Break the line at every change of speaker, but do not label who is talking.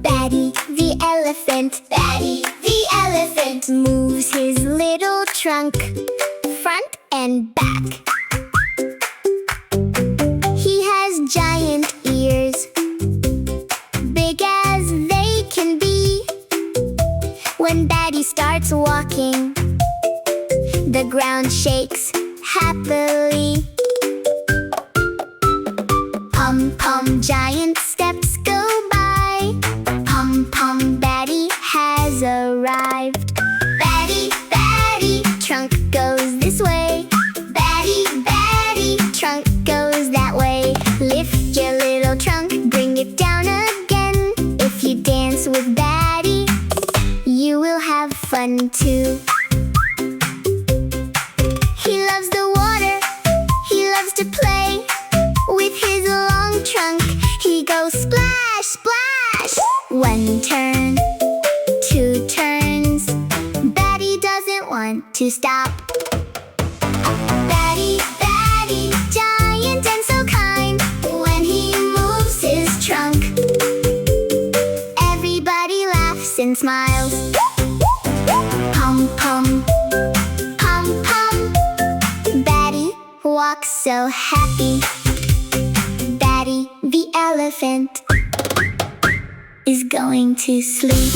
Bady the elephant, Bady the elephant, moves his little trunk front and back. He has giant ears, big as they can be. When Bady starts walking, the ground shakes happily. Pom-pom, giant steps go by. Pom-pom, Bady has arrived. Bady, Bady, trunk goes this way. Bady, Bady, trunk goes that way. Lift your little trunk, bring it down again. If you dance with Bady, you will have fun too. He loves the water, he loves to play. With his long trunk, he goes splash, splash. One turn, two turns, Bady doesn't want to stop. Bady, Bady, giant and so kind. When he moves his trunk, everybody laughs and smiles. Pom-pom, pom-pom, Bady walks so happy. Bady the elephant is going to sleep.